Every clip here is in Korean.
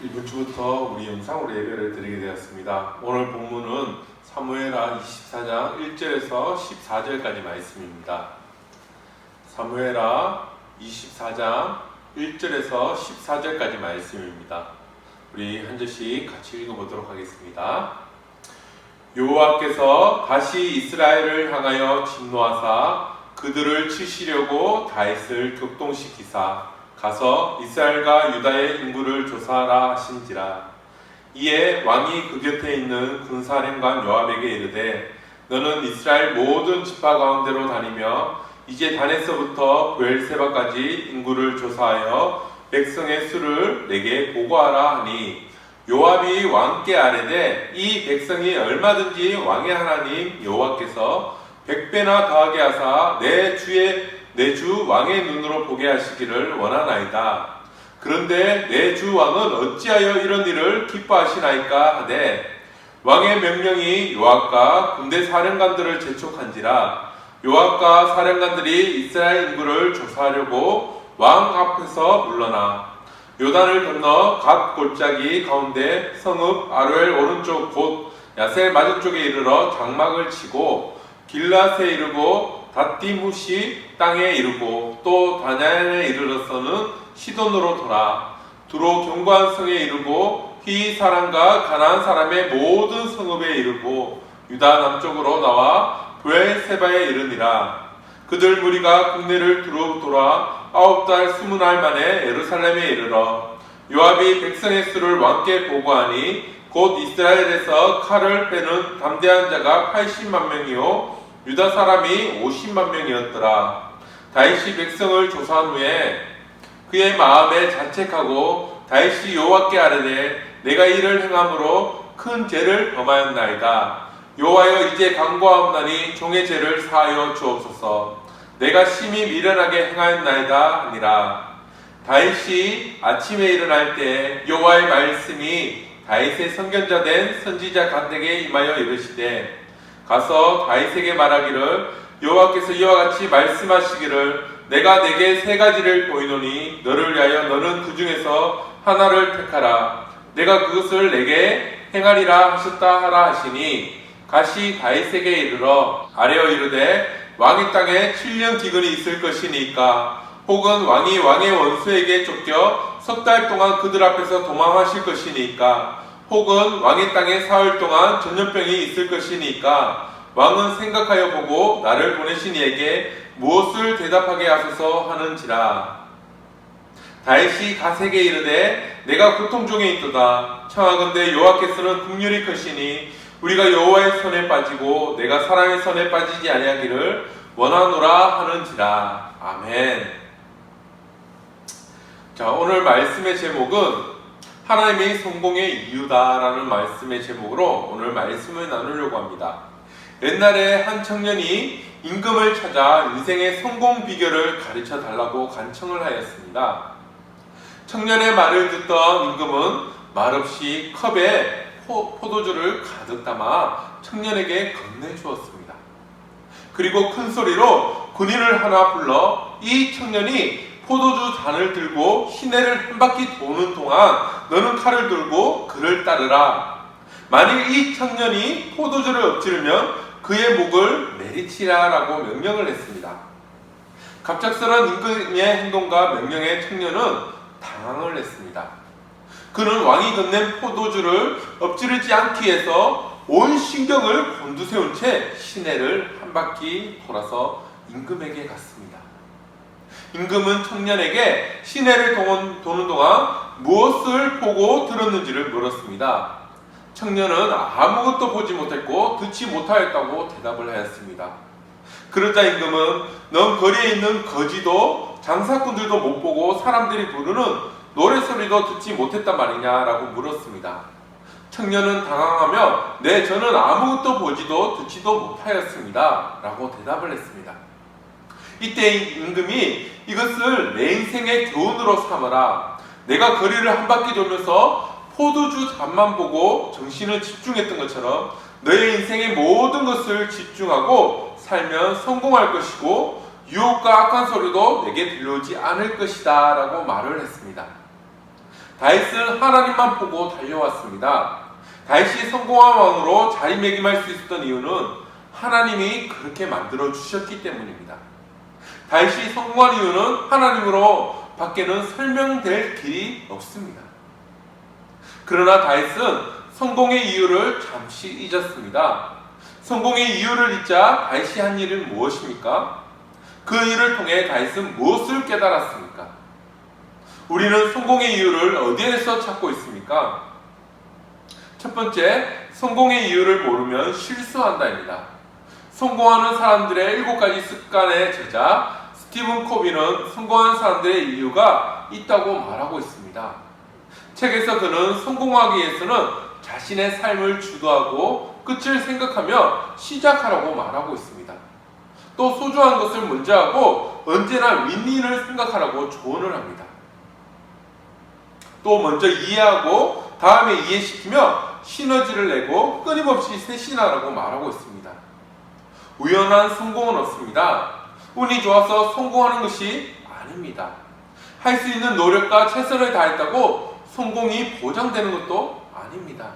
이번 주부터 우리 영상으로 예배를 드리게 되었습니다. 오늘 본문은 사무엘하 24장 1절에서 14절까지 말씀입니다. 사무엘하 24장 1절에서 14절까지 말씀입니다. 우리 한 절씩 같이 읽어보도록 하겠습니다. 여호와께서 다시 이스라엘을 향하여 진노하사 그들을 치시려고 다윗을 격동시키사 가서 이스라엘과 유다의 인구를 조사하라 하신지라. 이에 왕이 그 곁에 있는 군사령관 요압에게 이르되 너는 이스라엘 모든 지파 가운데로 다니며 이제 단에서부터 브엘세바까지 인구를 조사하여 백성의 수를 내게 보고하라 하니 요압이 왕께 아뢰되 이 백성이 얼마든지 왕의 하나님 여호와께서 100배나 더하게 하사 내 주 왕의 눈으로 보게 하시기를 원하나이다. 그런데 내 주 왕은 어찌하여 이런 일을 기뻐하시나이까 하되 왕의 명령이 요압과 군대 사령관들을 재촉한지라. 요압과 사령관들이 이스라엘 인구를 조사하려고 왕 앞에서 물러나 요단을 건너 갓 골짜기 가운데 성읍 아로엘 오른쪽 곧 야셀 맞은쪽에 이르러 장막을 치고 길앗에 이르고 닷디무시 땅에 이르고 또 다냐에 이르러서는 시돈으로 돌아 두로 견고한 성에 이르고 히 사람과 가나안 사람의 모든 성읍에 이르고 유다 남쪽으로 나와 브엘세바에 이르니라. 그들 무리가 국내를 두루 돌아 9달 20날 만에 예루살렘에 이르러 요압이 백성의 수를 왕께 보고하니 곧 이스라엘에서 칼을 빼는 담대한 자가 80만 명이요 유다 사람이 50만 명이었더라. 다윗이 백성을 조사한 후에 그의 마음에 자책하고 다윗이 여호와께 아뢰되 내가 이를 행함으로 큰 죄를 범하였나이다. 여호와여 이제 간구하옵나니 종의 죄를 사하여 주옵소서. 내가 심히 미련하게 행하였나이다 하니라. 다윗이 아침에 일어날 때 여호와의 말씀이 다윗의 선견자 된 선지자 갓에게 임하여 이르시되 가서 다윗에게 말하기를 여호와께서 이와 같이 말씀하시기를 내가 내게 세 가지를 보이노니 너를 위하여 너는 그 중에서 하나를 택하라. 내가 그것을 내게 행하리라 하셨다 하라 하시니 가시 다윗에게 이르러 아뢰어 이르되 왕의 땅에 7년 기근이 있을 것이니까 혹은 왕이 왕의 원수에게 쫓겨 석 달 동안 그들 앞에서 도망하실 것이니까 혹은 왕의 땅에 사흘 동안 전염병이 있을 것이니까 왕은 생각하여 보고 나를 보내신 이에게 무엇을 대답하게 하소서 하는지라. 다윗이 갓에게 이르되 내가 고통 중에 있도다. 청하건대 여호와께서는 긍휼이 크시니 우리가 여호와의 손에 빠지고 내가 사람의 손에 빠지지 아니하기를 원하노라 하는지라. 아멘. 자, 오늘 말씀의 제목은 하나님의 성공의 이유다라는 말씀의 제목으로 오늘 말씀을 나누려고 합니다. 옛날에 한 청년이 임금을 찾아 인생의 성공 비결을 가르쳐 달라고 간청을 하였습니다. 청년의 말을 듣던 임금은 말없이 컵에 포도주를 가득 담아 청년에게 건네주었습니다. 그리고 큰 소리로 군인을 하나 불러 이 청년이 포도주 잔을 들고 시내를 한 바퀴 도는 동안 너는 칼을 들고 그를 따르라. 만일 이 청년이 포도주를 엎지르면 그의 목을 내리치라라고 명령을 했습니다. 갑작스런 임금의 행동과 명령에 청년은 당황을 했습니다. 그는 왕이 건넨 포도주를 엎지르지 않기 위해서 온 신경을 곤두세운 채 시내를 한 바퀴 돌아서 임금에게 갔습니다. 임금은 청년에게 시내를 도는 동안 무엇을 보고 들었는지를 물었습니다. 청년은 아무것도 보지 못했고 듣지 못하였다고 대답을 하였습니다. 그러자 임금은 넌 거리에 있는 거지도 장사꾼들도 못 보고 사람들이 부르는 노래소리도 듣지 못했단 말이냐라고 물었습니다. 청년은 당황하며 네, 저는 아무것도 보지도 듣지도 못하였습니다 라고 대답을 했습니다. 이때 임금이 이것을 내 인생의 교훈으로 삼아라. 내가 거리를 한 바퀴 돌면서 포도주 잔만 보고 정신을 집중했던 것처럼 너의 인생의 모든 것을 집중하고 살면 성공할 것이고 유혹과 악한 소리도 내게 들려오지 않을 것이다 라고 말을 했습니다. 다윗은 하나님만 보고 달려왔습니다. 다윗이 성공한 왕으로 자리매김할 수 있었던 이유는 하나님이 그렇게 만들어 주셨기 때문입니다. 다윗이 성공한 이유는 하나님으로 밖에는 설명될 길이 없습니다. 그러나 다윗은 성공의 이유를 잠시 잊었습니다. 성공의 이유를 잊자 다윗이 한 일은 무엇입니까? 그 일을 통해 다윗은 무엇을 깨달았습니까? 우리는 성공의 이유를 어디에서 찾고 있습니까? 첫 번째, 성공의 이유를 모르면 실수한다입니다. 성공하는 사람들의 7가지 습관의 제자 스티븐 코비는 성공하는 사람들의 이유가 있다고 말하고 있습니다. 책에서 그는 성공하기 위해서는 자신의 삶을 주도하고 끝을 생각하며 시작하라고 말하고 있습니다. 또 소중한 것을 먼저 하고 언제나 윈윈을 생각하라고 조언을 합니다. 또 먼저 이해하고 다음에 이해시키며 시너지를 내고 끊임없이 쇄신하라고 말하고 있습니다. 우연한 성공은 없습니다. 운이 좋아서 성공하는 것이 아닙니다. 할 수 있는 노력과 최선을 다했다고 성공이 보장되는 것도 아닙니다.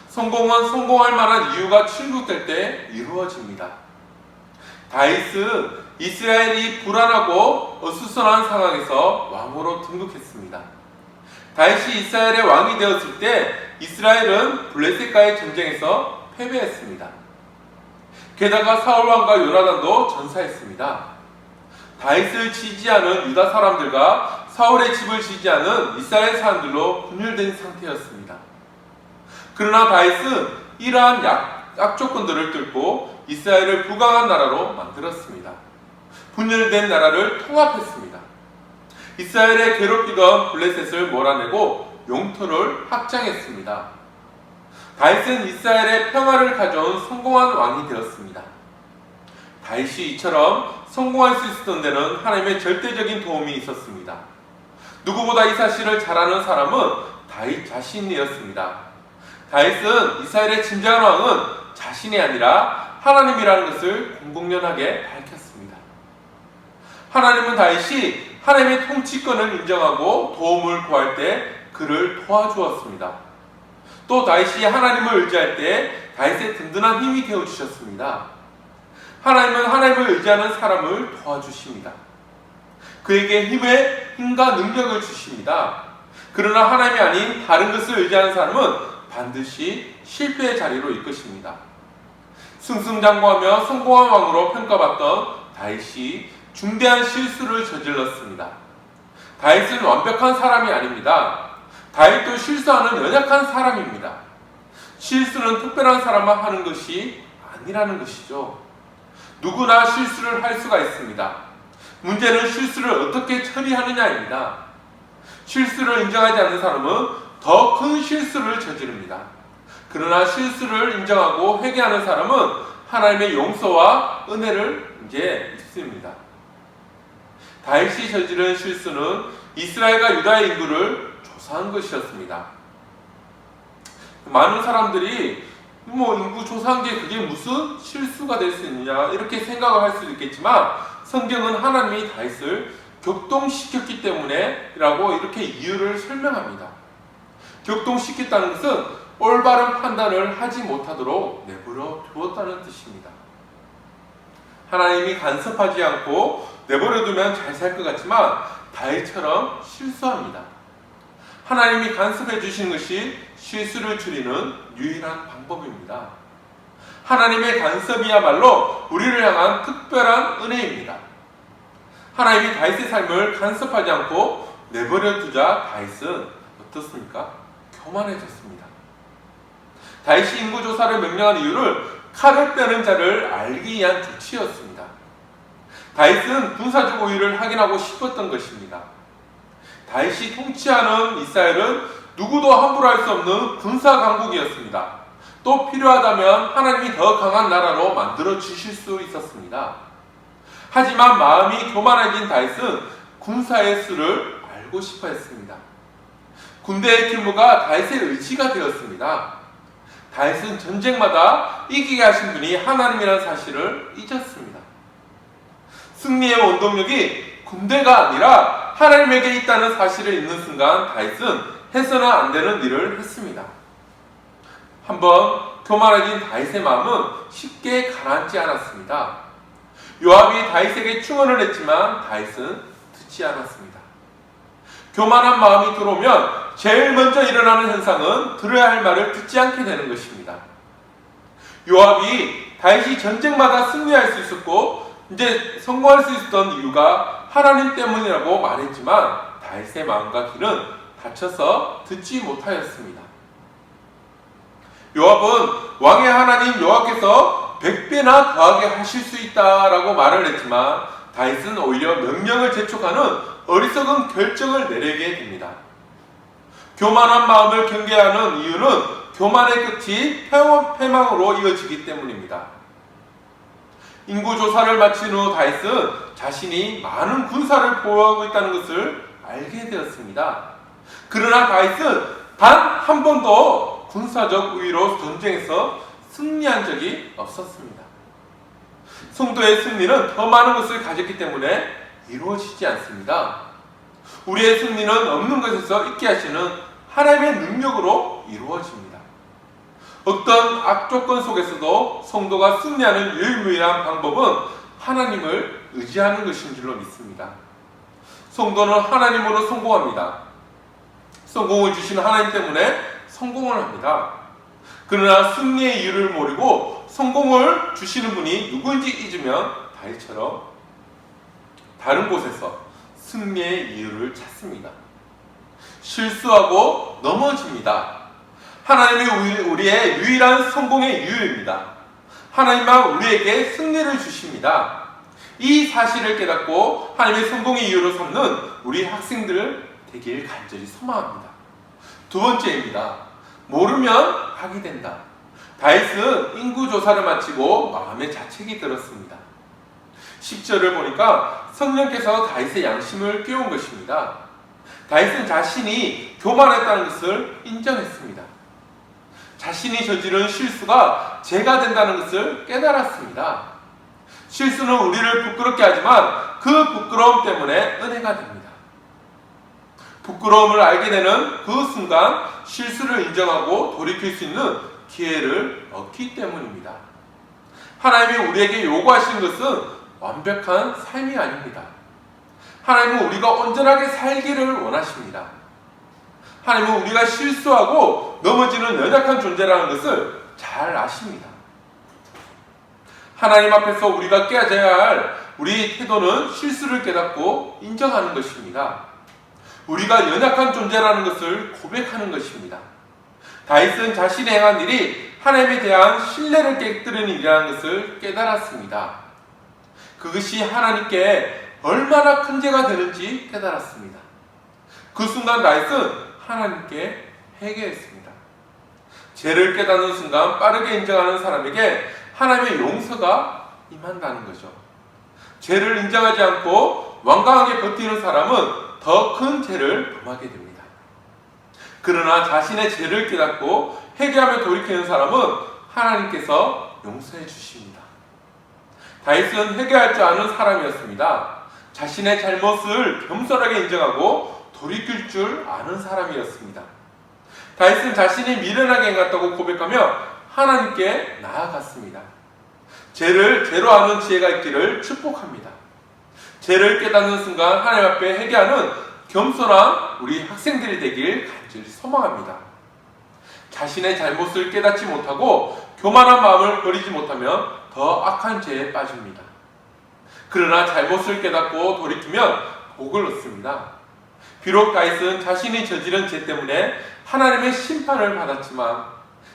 성공은 성공할 만한 이유가 충족될 때 이루어집니다. 다윗은 이스라엘이 불안하고 어수선한 상황에서 왕으로 등극했습니다. 다윗이 이스라엘의 왕이 되었을 때 이스라엘은 블레셋과의 전쟁에서 패배했습니다. 게다가 사울 왕과 요나단도 전사했습니다. 다윗을 지지하는 유다 사람들과 사울의 집을 지지하는 이스라엘 사람들로 분열된 상태였습니다. 그러나 다윗은 이러한 약조건들을 뚫고 이스라엘을 부강한 나라로 만들었습니다. 분열된 나라를 통합했습니다. 이스라엘의 괴롭히던 블레셋을 몰아내고 영토를 확장했습니다. 다윗은 이스라엘의 평화를 가져온 성공한 왕이 되었습니다. 다윗이 이처럼 성공할 수 있었던 데는 하나님의 절대적인 도움이 있었습니다. 누구보다 이 사실을 잘 아는 사람은 다윗 자신이었습니다. 다윗은 이스라엘의 진정한 왕은 자신이 아니라 하나님이라는 것을 공공연하게 밝혔습니다. 하나님은 다윗이 하나님의 통치권을 인정하고 도움을 구할 때 그를 도와주었습니다. 또 다윗이 하나님을 의지할 때 다윗의 든든한 힘이 되어주셨습니다. 하나님은 하나님을 의지하는 사람을 도와주십니다. 그에게 힘과 능력을 주십니다. 그러나 하나님이 아닌 다른 것을 의지하는 사람은 반드시 실패의 자리로 이끄십니다. 승승장구하며 성공한 왕으로 평가받던 다윗이 중대한 실수를 저질렀습니다. 다윗은 완벽한 사람이 아닙니다. 다윗도 실수하는 연약한 사람입니다. 실수는 특별한 사람만 하는 것이 아니라는 것이죠. 누구나 실수를 할 수가 있습니다. 문제는 실수를 어떻게 처리하느냐입니다. 실수를 인정하지 않는 사람은 더 큰 실수를 저지릅니다. 그러나 실수를 인정하고 회개하는 사람은 하나님의 용서와 은혜를 이제 입습니다. 다윗이 저지른 실수는 이스라엘과 유다의 인구를 조사한 것이었습니다. 많은 사람들이 인구 조사한 게 그게 무슨 실수가 될 수 있느냐 이렇게 생각을 할 수도 있겠지만 성경은 하나님이 다윗을 격동시켰기 때문에 라고 이렇게 이유를 설명합니다. 격동시켰다는 것은 올바른 판단을 하지 못하도록 내버려 두었다는 뜻입니다. 하나님이 간섭하지 않고 내버려 두면 잘 살 것 같지만 다윗처럼 실수합니다. 하나님이 간섭해 주시는 것이 실수를 줄이는 유일한 방법입니다. 하나님의 간섭이야말로 우리를 향한 특별한 은혜입니다. 하나님이 다윗의 삶을 간섭하지 않고 내버려 두자 다윗은 어떻습니까? 교만해졌습니다. 다윗이 인구조사를 명령한 이유를 칼을 빼는 자를 알기 위한 조치였습니다. 다윗은 군사적 우위를 확인하고 싶었던 것입니다. 다윗이 통치하는 이스라엘은 누구도 함부로 할 수 없는 군사 강국이었습니다. 또 필요하다면 하나님이 더 강한 나라로 만들어 주실 수 있었습니다. 하지만 마음이 교만해진 다윗은 군사의 수를 알고 싶어 했습니다. 군대의 규모가 다윗의 의지가 되었습니다. 다윗은 전쟁마다 이기게 하신 분이 하나님이라는 사실을 잊었습니다. 승리의 원동력이 군대가 아니라 하나님에게 있다는 사실을 읽는 순간 다윗은 해서는 안 되는 일을 했습니다. 한번 교만해진 다윗의 마음은 쉽게 가라앉지 않았습니다. 요압이 다윗에게 충언을 했지만 다윗은 듣지 않았습니다. 교만한 마음이 들어오면 제일 먼저 일어나는 현상은 들어야 할 말을 듣지 않게 되는 것입니다. 요압이 다윗이 전쟁마다 승리할 수 있었고 이제 성공할 수 있었던 이유가 하나님 때문이라고 말했지만 다윗의 마음과 귀는 닫혀서 듣지 못하였습니다. 요압은 왕의 하나님 여호와께서 100배나 더하게 하실 수 있다라고 말을 했지만 다윗은 오히려 명령을 재촉하는 어리석은 결정을 내리게 됩니다. 교만한 마음을 경계하는 이유는 교만의 끝이 패망으로 이어지기 때문입니다. 인구조사를 마친 후 다윗은 자신이 많은 군사를 보유하고 있다는 것을 알게 되었습니다. 그러나 다윗은 단 한 번도 군사적 우위로 전쟁에서 승리한 적이 없었습니다. 성도의 승리는 더 많은 것을 가졌기 때문에 이루어지지 않습니다. 우리의 승리는 없는 것에서 있게 하시는 하나님의 능력으로 이루어집니다. 어떤 악조건 속에서도 성도가 승리하는 유일무이한 방법은 하나님을 의지하는 것인 줄로 믿습니다. 성도는 하나님으로 성공합니다. 성공을 주시는 하나님 때문에 성공을 합니다. 그러나 승리의 이유를 모르고 성공을 주시는 분이 누구인지 잊으면 다윗처럼 다른 곳에서 승리의 이유를 찾습니다. 실수하고 넘어집니다. 하나님이 우리의 유일한 성공의 이유입니다. 하나님만 우리에게 승리를 주십니다. 이 사실을 깨닫고 하나님의 성공의 이유로 삼는 우리 학생들 되길 간절히 소망합니다. 두 번째입니다. 모르면 악이 된다. 다윗은 인구조사를 마치고 마음에 자책이 들었습니다. 10절을 보니까 성령께서 다윗의 양심을 깨운 것입니다. 다윗은 자신이 교만했다는 것을 인정했습니다. 자신이 저지른 실수가 죄가 된다는 것을 깨달았습니다. 실수는 우리를 부끄럽게 하지만 그 부끄러움 때문에 은혜가 됩니다. 부끄러움을 알게 되는 그 순간 실수를 인정하고 돌이킬 수 있는 기회를 얻기 때문입니다. 하나님이 우리에게 요구하시는 것은 완벽한 삶이 아닙니다. 하나님은 우리가 온전하게 살기를 원하십니다. 하나님은 우리가 실수하고 넘어지는 연약한 존재라는 것을 잘 아십니다. 하나님 앞에서 우리가 깨져야 할 우리 태도는 실수를 깨닫고 인정하는 것입니다. 우리가 연약한 존재라는 것을 고백하는 것입니다. 다윗은 자신이 행한 일이 하나님에 대한 신뢰를 깨뜨리는 일이라는 것을 깨달았습니다. 그것이 하나님께 얼마나 큰 죄가 되는지 깨달았습니다. 그 순간 다윗은 하나님께 회개했습니다. 죄를 깨닫는 순간 빠르게 인정하는 사람에게 하나님의 용서가 임한다는 거죠. 죄를 인정하지 않고 완강하게 버티는 사람은 더 큰 죄를 범하게 됩니다. 그러나 자신의 죄를 깨닫고 회개하며 돌이키는 사람은 하나님께서 용서해 주십니다. 다윗은 회개할 줄 아는 사람이었습니다. 자신의 잘못을 겸손하게 인정하고 돌이킬 줄 아는 사람이었습니다. 다윗은 자신이 미련하게 행했다고 고백하며 하나님께 나아갔습니다. 죄를 죄로 아는 지혜가 있기를 축복합니다. 죄를 깨닫는 순간 하나님 앞에 회개하는 겸손한 우리 학생들이 되길 간절히 소망합니다. 자신의 잘못을 깨닫지 못하고 교만한 마음을 버리지 못하면 더 악한 죄에 빠집니다. 그러나 잘못을 깨닫고 돌이키면 복을 얻습니다. 비록 다윗은 자신이 저지른 죄 때문에 하나님의 심판을 받았지만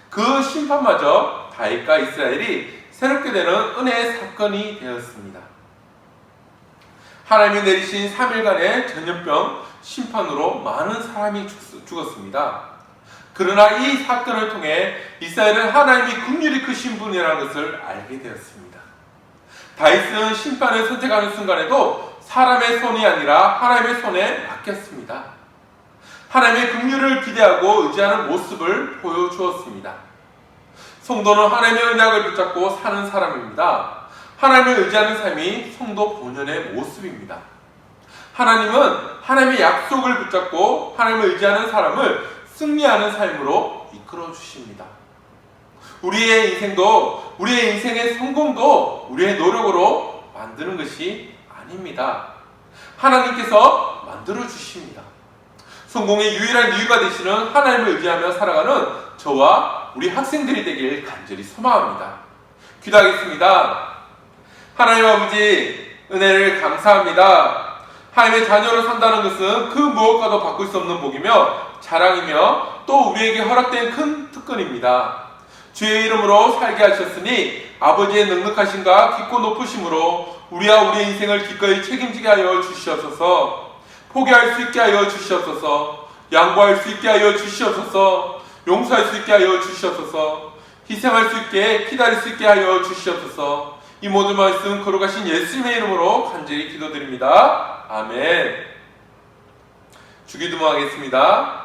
그 심판마저 다윗과 이스라엘이 새롭게 되는 은혜의 사건이 되었습니다. 하나님이 내리신 3일간의 전염병 심판으로 많은 사람이 죽었습니다. 그러나 이 사건을 통해 이스라엘은 하나님이 긍휼이 크신 분이라는 것을 알게 되었습니다. 다윗은 심판을 선택하는 순간에도 사람의 손이 아니라 하나님의 손에 맡겼습니다. 하나님의 긍휼을 기대하고 의지하는 모습을 보여주었습니다. 성도는 하나님의 언약을 붙잡고 사는 사람입니다. 하나님을 의지하는 삶이 성도 본연의 모습입니다. 하나님은 하나님의 약속을 붙잡고 하나님을 의지하는 사람을 승리하는 삶으로 이끌어 주십니다. 우리의 인생도, 우리의 인생의 성공도 우리의 노력으로 만드는 것이 아닙니다. 하나님께서 만들어 주십니다. 성공의 유일한 이유가 되시는 하나님을 의지하며 살아가는 저와 우리 학생들이 되길 간절히 소망합니다. 기도하겠습니다. 하나님 아버지, 은혜를 감사합니다. 하나님의 자녀로 산다는 것은 그 무엇과도 바꿀 수 없는 복이며 자랑이며 또 우리에게 허락된 큰 특권입니다. 주의 이름으로 살게 하셨으니 아버지의 넉넉하심과 깊고 높으심으로 우리와 우리의 인생을 기꺼이 책임지게 하여 주시옵소서. 포기할 수 있게 하여 주시옵소서. 양보할 수 있게 하여 주시옵소서. 용서할 수 있게 하여 주시옵소서. 희생할 수 있게, 기다릴 수 있게 하여 주시옵소서. 이 모든 말씀 걸어가신 예수님의 이름으로 간절히 기도드립니다. 아멘. 주기도문하겠습니다.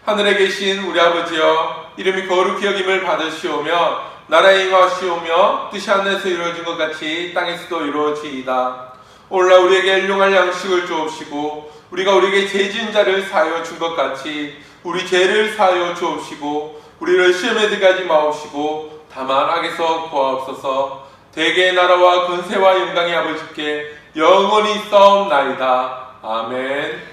하늘에 계신 우리 아버지여, 이름이 거룩히 여김을 받으시오며 나라에 임하시오며 뜻이 하늘에서 이루어진 것 같이 땅에서도 이루어지이다. 오늘날 우리에게 일용할 양식을 주옵시고 우리가 우리에게 죄 지은 자를 사하여 준 것 같이 우리 죄를 사하여 주옵시고 우리를 시험에 들게 하지 마옵시고 다만 악에서 구하옵소서. 대개의 나라와 근세와 영광의 아버지께 영원히 있사옵나이다. 아멘.